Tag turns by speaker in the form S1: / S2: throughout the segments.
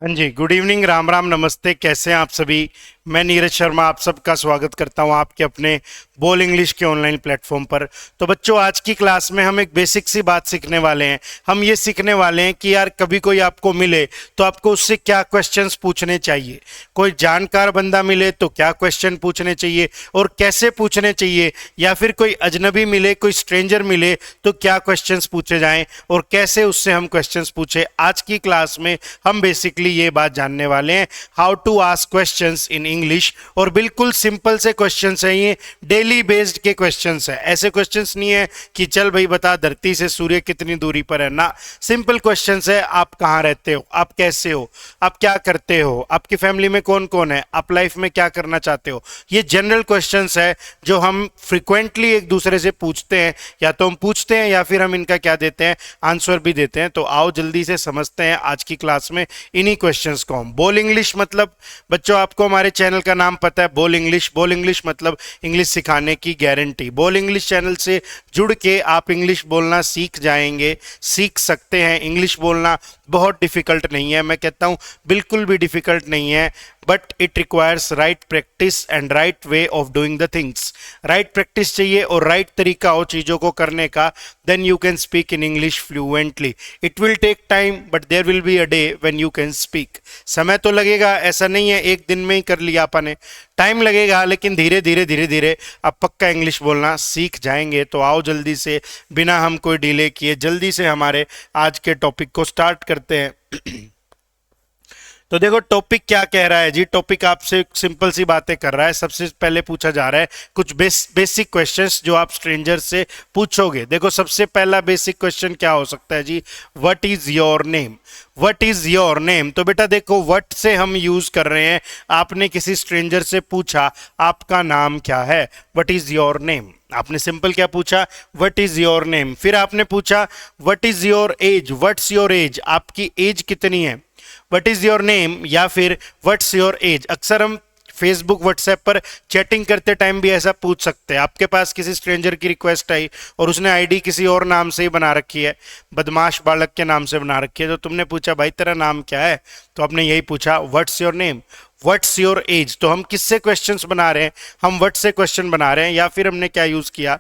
S1: हाँ जी, good evening, Ram Ram, नमस्ते। कैसे हैं आप सभी? मैं नीरज शर्मा आप सबका स्वागत करता हूं आपके अपने बोल इंग्लिश के ऑनलाइन प्लेटफॉर्म पर। तो बच्चों, आज की क्लास में हम एक बेसिक सी बात सीखने वाले हैं। हम ये सीखने वाले हैं कि यार कभी कोई आपको मिले तो आपको उससे क्या क्वेश्चंस पूछने चाहिए, कोई जानकार बंदा मिले तो क्या क्वेश्चन पूछने चाहिए और कैसे पूछने चाहिए, या फिर कोई अजनबी मिले, कोई स्ट्रेंजर मिले तो क्या क्वेश्चंस पूछे जाएं और कैसे उससे हम क्वेश्चंस पूछे। आज की क्लास में हम बेसिकली ये बात जानने वाले हैं, how to ask questions in English. और बिल्कुल सिंपल से क्वेश्चंस हैं, ये डेली बेस्ड के क्वेश्चंस हैं। ऐसे क्वेश्चंस नहीं है कि चल भाई बता धरती से सूर्य कितनी दूरी पर है ना। सिंपल क्वेश्चंस है, आप कहाँ रहते हो, आप कैसे हो, आप क्या करते हो, आपकी फैमिली में कौन कौन है, आप लाइफ में क्या करना चाहते हो। ये जनरल क्वेश्चंस है जो हम फ्रिक्वेंटली एक दूसरे से पूछते हैं, या तो हम पूछते हैं या फिर हम इनका क्या देते हैं, आंसर भी देते हैं। तो आओ जल्दी से समझते हैं आज की क्लास में इन्हीं क्वेश्चंस को। हम बोल इंग्लिश मतलब बच्चों आपको हमारे चैनल का नाम पता है, बोल इंग्लिश। बोल इंग्लिश मतलब इंग्लिश सिखाने की गारंटी। बोल इंग्लिश चैनल से जुड़ के आप इंग्लिश बोलना सीख जाएंगे, सीख सकते हैं। इंग्लिश बोलना बहुत डिफिकल्ट नहीं है, मैं कहता हूं बिल्कुल भी डिफिकल्ट नहीं है, but it requires right practice and right way of doing the things. Right practice चाहिए और राइट तरीका हो चीज़ों को करने का, then you can speak in English fluently. It will take time but there will be a day when you can speak. समय तो लगेगा, ऐसा नहीं है एक दिन में ही कर लिया आपने, टाइम लगेगा, लेकिन धीरे धीरे धीरे धीरे आप पक्का इंग्लिश बोलना सीख जाएंगे। तो आओ जल्दी से, बिना हम कोई डिले किए, जल्दी से हमारे आज के टॉपिक को स्टार्ट करते हैं। तो देखो टॉपिक क्या कह रहा है जी। टॉपिक आपसे सिंपल सी बातें कर रहा है। सबसे पहले पूछा जा रहा है कुछ बेसिक क्वेश्चंस जो आप स्ट्रेंजर से पूछोगे। देखो सबसे पहला बेसिक क्वेश्चन क्या हो सकता है जी, what is your name. What is your name, तो बेटा देखो व्हाट से हम यूज कर रहे हैं। आपने किसी स्ट्रेंजर से पूछा आपका नाम क्या है, व्हाट इज योर नेम। आपने सिंपल क्या पूछा, व्हाट इज योर नेम। फिर आपने पूछा what is your age, what's your age, आपकी एज कितनी है। व्हाट इज योर नेम या फिर व्हाट्स योर एज। अक्सर हम फेसबुक व्हाट्सएप पर चैटिंग करते टाइम भी ऐसा पूछ सकते हैं। आपके पास किसी स्ट्रेंजर की रिक्वेस्ट आई और उसने आईडी किसी और नाम से ही बना रखी है, बदमाश बालक के नाम से बना रखी है, तो तुमने पूछा भाई तेरा नाम क्या है, तो आपने यही पूछा what's your name, what's your age. तो हम किससे क्वेश्चंस बना रहे हैं, हम व्हाट से क्वेश्चन बना रहे हैं। या फिर हमने क्या यूज किया,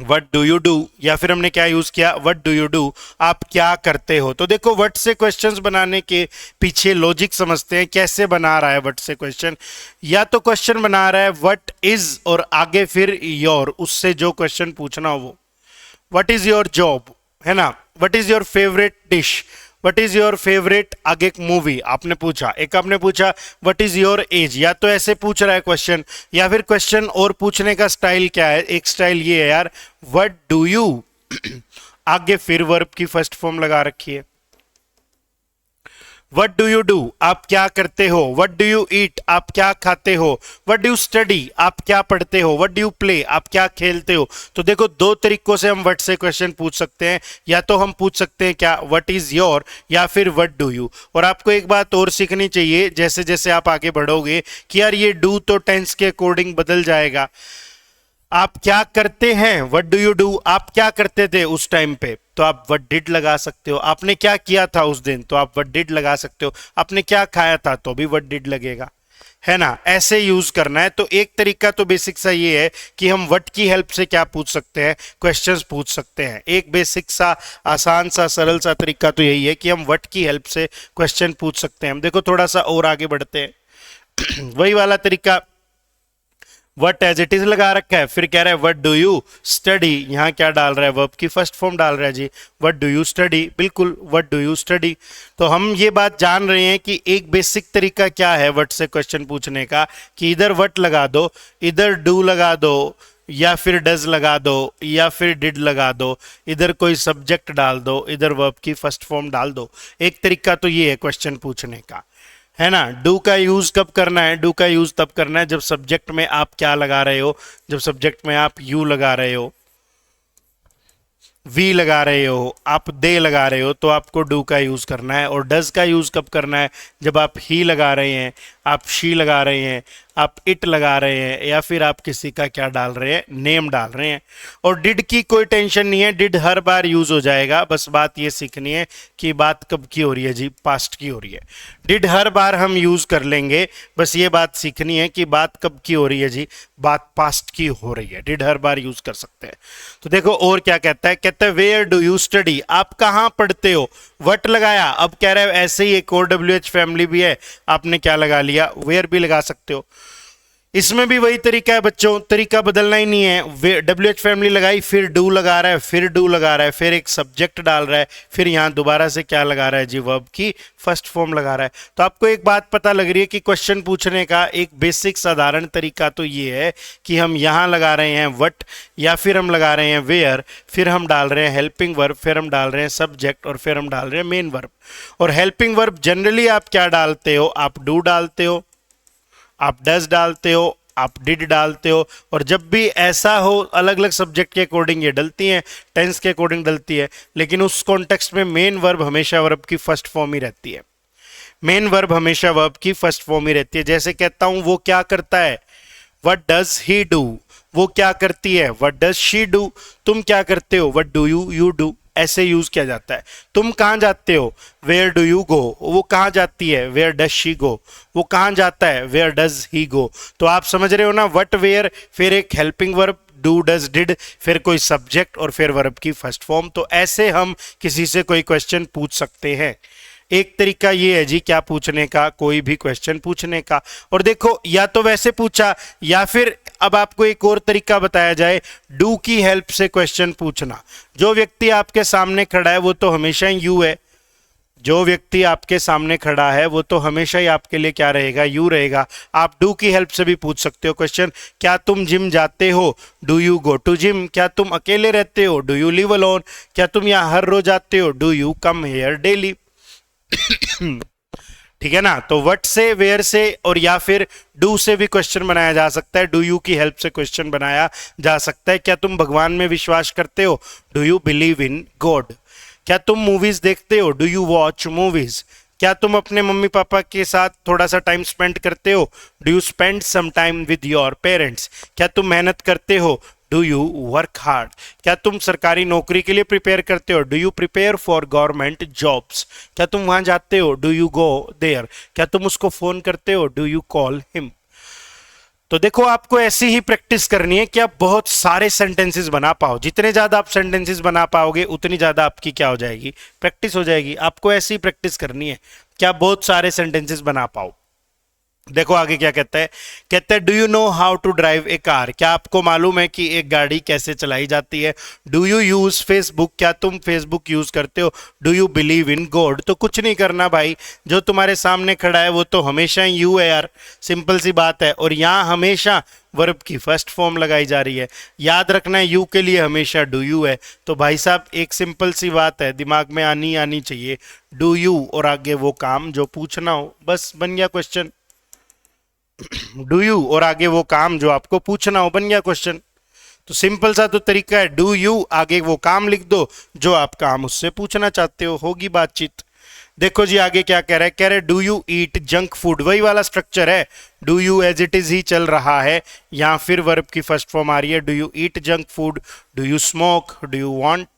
S1: वट डू यू डू, या फिर हमने क्या यूज किया, वट डू यू डू, आप क्या करते हो। तो देखो वट से क्वेश्चंस बनाने के पीछे लॉजिक समझते हैं, कैसे बना रहा है वट से क्वेश्चन। या तो क्वेश्चन बना रहा है वट इज और आगे फिर योर, उससे जो क्वेश्चन पूछना हो वो। वट इज योर जॉब, है ना, what is your favourite dish, what is your favourite, आगे एक मूवी आपने पूछा। एक आपने पूछा वट इज योर एज, या तो ऐसे पूछ रहा है क्वेश्चन, या फिर क्वेश्चन और पूछने का स्टाइल क्या है। एक स्टाइल ये है यार, वट डू यू आगे फिर वर्ब की फर्स्ट फॉर्म लगा रखी है। वट डू यू डू, आप क्या करते हो। वट डू यू ईट, आप क्या खाते हो। वट डू यू स्टडी, आप क्या पढ़ते हो। वट डू यू प्ले, आप क्या खेलते हो। तो देखो दो तरीकों से हम वट से क्वेश्चन पूछ सकते हैं। या तो हम पूछ सकते हैं क्या, वट इज योर, या फिर वट डू यू। और आपको एक बात और सीखनी चाहिए जैसे जैसे आप आगे बढ़ोगे, कि यार ये डू तो टेंस के अकॉर्डिंग बदल जाएगा। आप क्या करते हैं, वट डू यू डू, आप क्या करते थे उस टाइम पे, तो आप वट डिड लगा सकते हो। आपने क्या किया था उस दिन, तो आप वट डिड लगा सकते हो। आपने क्या खाया था, तो भी वट डिड लगेगा, है ना। ऐसे यूज करना है। तो एक तरीका तो बेसिक सा ये है कि हम वट की हेल्प से क्या पूछ सकते हैं, क्वेश्चंस पूछ सकते हैं। एक बेसिक सा आसान सा सरल सा तरीका तो यही है कि हम वट की हेल्प से क्वेश्चन पूछ सकते हैं। हम देखो थोड़ा सा और आगे बढ़ते हैं। वही वाला तरीका, वट एज इट इज लगा रखा है, फिर कह रहा है वट डू यू स्टडी। यहाँ क्या डाल रहा है, वर्ब की फर्स्ट फॉर्म डाल रहा है जी, वट डू यू स्टडी। बिल्कुल, वट डू यू स्टडी। तो हम ये बात जान रहे हैं कि एक बेसिक तरीका क्या है वट से क्वेश्चन पूछने का, कि इधर वट लगा दो, इधर डू लगा दो, या फिर डज लगा दो, या फिर डिड लगा दो, इधर कोई सब्जेक्ट डाल दो, इधर वर्ब की फर्स्ट फॉर्म डाल दो। एक तरीका तो ये है क्वेश्चन पूछने का, है ना। डू का यूज कब करना है, डू का यूज तब करना है जब सब्जेक्ट में आप क्या लगा रहे हो, जब सब्जेक्ट में आप यू लगा रहे हो, वी लगा रहे हो, आप दे लगा रहे हो, तो आपको डू का यूज करना है। और डज का यूज कब करना है, जब आप ही लगा रहे हैं, आप शी लगा रहे हैं, आप इट लगा रहे हैं या फिर आप किसी का क्या डाल रहे हैं, नेम डाल रहे हैं। और डिड की कोई टेंशन नहीं है, डिड हर बार यूज हो जाएगा, बस बात ये सीखनी है कि बात कब की हो रही है जी, पास्ट की हो रही है। डिड हर बार हम यूज कर लेंगे, बस ये बात सीखनी है कि बात कब की हो रही है जी, बात पास्ट की हो रही है। डिड हर बार यूज कर सकते हैं। तो देखो और क्या कहता है, कहता है वेयर डू यू स्टडी, आप कहाँ पढ़ते हो, वट लगाया। अब कह रहा है ऐसे ही एक और WH फैमिली भी है, आपने क्या लगा लिया, वेयर भी लगा सकते हो। इसमें भी वही तरीका है बच्चों, तरीका बदलना ही नहीं है। WH फैमिली लगाई, फिर डू लगा रहा है, फिर डू लगा रहा है, फिर एक सब्जेक्ट डाल रहा है, फिर यहाँ दोबारा से क्या लगा रहा है जी, वर्ब की फर्स्ट फॉर्म लगा रहा है। तो आपको एक बात पता लग रही है कि क्वेश्चन पूछने का एक बेसिक साधारण तरीका तो ये है कि हम यहाँ लगा रहे हैं वट, या फिर हम लगा रहे हैं वेयर, फिर हम डाल रहे हैं हेल्पिंग वर्ब, फिर हम डाल रहे हैं सब्जेक्ट, और फिर हम डाल रहे हैं मेन वर्ब। और हेल्पिंग वर्ब जनरली आप क्या डालते हो, आप डू डालते हो, आप डज डालते हो, आप डिड डालते हो। और जब भी ऐसा हो, अलग अलग सब्जेक्ट के अकॉर्डिंग ये डलती हैं, टेंस के अकॉर्डिंग डलती है, लेकिन उस कॉन्टेक्स्ट में मेन वर्ब हमेशा वर्ब की फर्स्ट फॉर्म ही रहती है। मेन वर्ब हमेशा वर्ब की फर्स्ट फॉर्म ही रहती है। जैसे कहता हूं वो क्या करता है, व्हाट डज ही डू, वो क्या करती है, व्हाट डज शी डू। तुम क्या करते हो, what do you you do, ऐसे यूज किया जाता है। तुम कहाँ जाते हो, वेयर डू यू गो, वो कहाँ जाती है, वेयर डज शी गो, वो कहाँ जाता है, वेयर डज ही गो। तो आप समझ रहे हो ना, व्हाट वेयर, फिर एक helping verb, do does did, फिर कोई सब्जेक्ट, और फिर वर्ब की फर्स्ट फॉर्म। तो ऐसे हम किसी से कोई क्वेश्चन पूछ सकते हैं। एक तरीका ये है जी क्या पूछने का, कोई भी क्वेश्चन पूछने का। और देखो या तो वैसे पूछा, या फिर अब आपको एक और तरीका बताया जाए, डू की हेल्प से क्वेश्चन पूछना। जो व्यक्ति आपके सामने खड़ा है वो तो हमेशा ही यू है, जो व्यक्ति आपके सामने खड़ा है वो तो हमेशा ही आपके लिए क्या रहेगा, यू रहेगा। आप डू की हेल्प से भी पूछ सकते हो क्वेश्चन। क्या तुम जिम जाते हो, do you go to gym. क्या तुम अकेले रहते हो, डू यू लिव अलोन। क्या तुम यहाँ हर रोज आते हो, do you come here daily. ठीक है ना। तो व्हाट से, वेयर से, और या फिर डू से भी क्वेश्चन बनाया जा सकता है। डू यू की हेल्प से क्वेश्चन बनाया जा सकता है। क्या तुम भगवान में विश्वास करते हो, do you believe in God. क्या तुम मूवीज देखते हो, डू यू वॉच मूवीज। क्या तुम अपने मम्मी पापा के साथ थोड़ा सा टाइम स्पेंड करते हो, do you spend some time with your parents. क्या तुम मेहनत करते हो, डू यू वर्क हार्ड। क्या तुम सरकारी नौकरी के लिए प्रिपेयर करते हो, do you prepare for government jobs. क्या तुम वहां जाते हो, डू यू गो देयर। क्या तुम उसको फोन करते हो, डू यू कॉल हिम। तो देखो आपको ऐसी ही प्रैक्टिस करनी है कि आप बहुत सारे सेंटेंसेस बना पाओ। जितने ज्यादा आप सेंटेंसेस बना पाओगे उतनी ज्यादा आपकी क्या हो जाएगी, प्रैक्टिस हो जाएगी। आपको ऐसी प्रैक्टिस करनी है कि आप बहुत सारे सेंटेंसेस बना पाओ। देखो आगे क्या कहता है, कहता है do you know how to drive a car. क्या आपको मालूम है कि एक गाड़ी कैसे चलाई जाती है। Do you use Facebook. क्या तुम फेसबुक यूज करते हो। Do you believe in God. तो कुछ नहीं करना भाई, जो तुम्हारे सामने खड़ा है वो तो हमेशा ही यू है यार, सिंपल सी बात है। और यहाँ हमेशा वर्ब की फर्स्ट फॉर्म लगाई जा रही है। याद रखना है यू के लिए हमेशा डू यू है। तो भाई साहब एक सिंपल सी बात है, दिमाग में आनी चाहिए, डू यू और आगे वो काम जो पूछना हो, बस बन गया क्वेश्चन। डू यू और आगे वो काम जो आपको पूछना हो, बन गया क्वेश्चन। तो सिंपल सा तो तरीका है, डू यू आगे वो काम लिख दो जो आप काम उससे पूछना चाहते हो, होगी बातचीत। देखो जी आगे क्या कह रहा है, कह रहे do you eat junk food. वही वाला स्ट्रक्चर है, do you as it is ही चल रहा है, या फिर वर्ब की फर्स्ट फॉर्म आ रही है। Do you eat junk food, do you smoke, do you want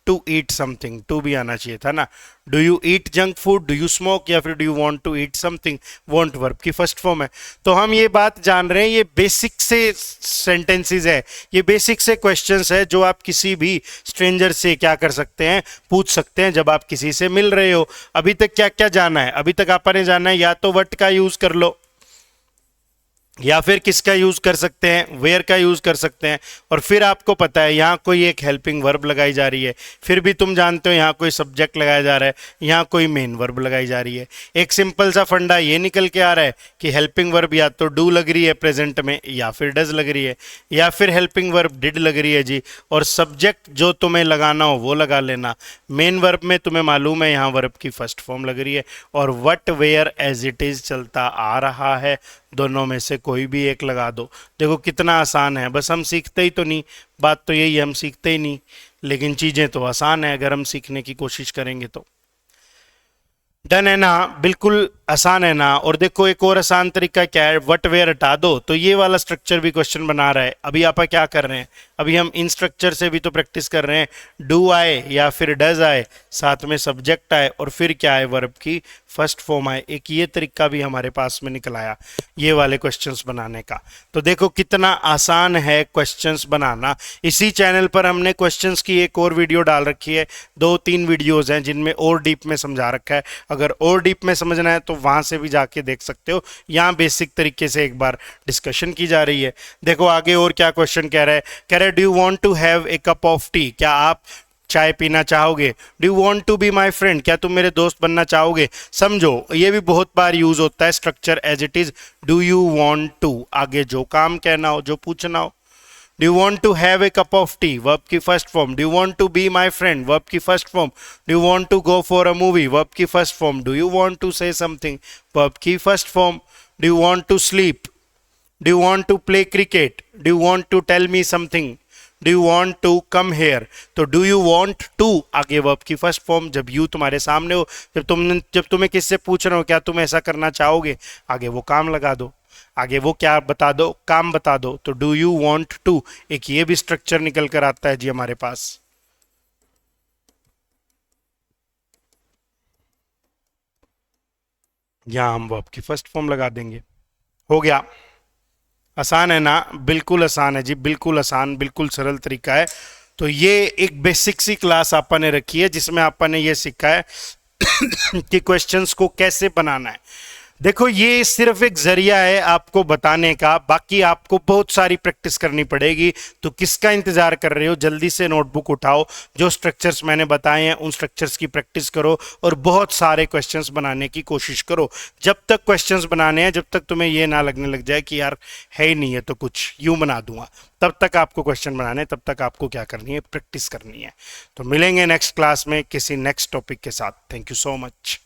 S1: to eat something, to भी आना चाहिए था ना। Do you eat junk food, do you smoke, या फिर do you want to eat something, want verb की first form है। तो हम ये बात जान रहे हैं, ये बेसिक से सेंटेंसेस है, ये बेसिक से क्वेश्चंस है जो आप किसी भी स्ट्रेंजर से क्या कर सकते हैं, पूछ सकते हैं जब आप किसी से मिल रहे हो। अभी तक क्या क्या जाना है, अभी तक आपने जाना है या तो व्हाट का यूज कर लो, या फिर किसका यूज कर सकते हैं, वेयर का यूज कर सकते हैं। और फिर आपको पता है यहाँ कोई एक हेल्पिंग वर्ब लगाई जा रही है, फिर भी तुम जानते हो यहाँ कोई सब्जेक्ट लगाया जा रहा है, यहाँ कोई मेन वर्ब लगाई जा रही है। एक सिंपल सा फंडा ये निकल के आ रहा है कि हेल्पिंग वर्ब या तो डू लग रही है प्रेजेंट में, या फिर डज लग रही है, या फिर हेल्पिंग वर्ब डिड लग रही है जी। और सब्जेक्ट जो तुम्हें लगाना हो वो लगा लेना। मेन वर्ब में तुम्हें मालूम है यहाँ वर्ब की फर्स्ट फॉर्म लग रही है, और what where as it is चलता आ रहा है, दोनों में से कोई भी एक लगा दो। देखो कितना आसान है, बस हम सीखते ही तो नहीं, बात तो यही है, हम सीखते ही नहीं, लेकिन चीजें तो आसान है अगर हम सीखने की कोशिश करेंगे तो। डन है ना, बिल्कुल आसान है ना। और देखो एक और आसान तरीका क्या है, वट वेयर हटा दो तो ये वाला स्ट्रक्चर भी क्वेश्चन बना रहा है। अभी आप क्या कर रहे हैं, अभी हम इन स्ट्रक्चर से भी तो प्रैक्टिस कर रहे हैं। डू आए या फिर डज आए, साथ में सब्जेक्ट आए और फिर क्या है, वर्ब की फर्स्ट फॉर्म आए। एक ये तरीका भी हमारे पास में निकल आया ये वाले क्वेश्चंस बनाने का। तो देखो कितना आसान है क्वेश्चंस बनाना। इसी चैनल पर हमने क्वेश्चंस की एक और वीडियो डाल रखी है, 2-3 वीडियोस हैं जिनमें और डीप में समझा रखा है। अगर और डीप में समझना है तो वहां से भी जाके देख सकते हो। यहाँ बेसिक तरीके से एक बार डिस्कशन की जा रही है। देखो आगे और क्या क्वेश्चन कह रहा है, कह रहा है do you want to have a cup of tea, क्या आप चाय पीना चाहोगे। Do you want to be my friend, क्या तुम मेरे दोस्त बनना चाहोगे। समझो ये भी बहुत बार यूज होता है structure as it is, do you want to, आगे जो काम कहना हो, जो पूछना हो। Do you want to have a cup of tea, verb की first form. Do you want to be my friend, verb की first form. Do you want to go for a movie, verb की first form. Do you want to say something, verb की first form. Do you want to sleep, do you want to play cricket, do you want to tell me something, do you want to come here. तो do you want to आगे verb की first form, जब you तुम्हारे सामने हो, जब तुम्हें किससे पूछ रहे हो क्या तुम ऐसा करना चाहोगे, आगे वो काम लगा दो, आगे वो क्या बता दो, काम बता दो। तो डू यू वॉन्ट टू, एक ये भी स्ट्रक्चर निकल कर आता है जी हमारे पास। यहां हम वर्ब की फर्स्ट फॉर्म लगा देंगे, हो गया। आसान है ना, बिल्कुल आसान है जी, बिल्कुल आसान, बिल्कुल सरल तरीका है। तो ये एक बेसिक सी क्लास आपा ने रखी है जिसमें आपा ने ये सीखा है कि क्वेश्चंस को कैसे बनाना है। देखो ये सिर्फ एक जरिया है आपको बताने का, बाकी आपको बहुत सारी प्रैक्टिस करनी पड़ेगी। तो किसका इंतजार कर रहे हो, जल्दी से नोटबुक उठाओ, जो स्ट्रक्चर्स मैंने बताए हैं उन स्ट्रक्चर्स की प्रैक्टिस करो और बहुत सारे क्वेश्चंस बनाने की कोशिश करो। जब तक क्वेश्चंस बनाने हैं, जब तक तुम्हें ये ना लगने लग जाए कि यार है ही नहीं है तो कुछ यूं बना दूंगा, तब तक आपको क्वेश्चन बनाने, तब तक आपको क्या करनी है, प्रैक्टिस करनी है। तो मिलेंगे नेक्स्ट क्लास में किसी नेक्स्ट टॉपिक के साथ। Thank you so much.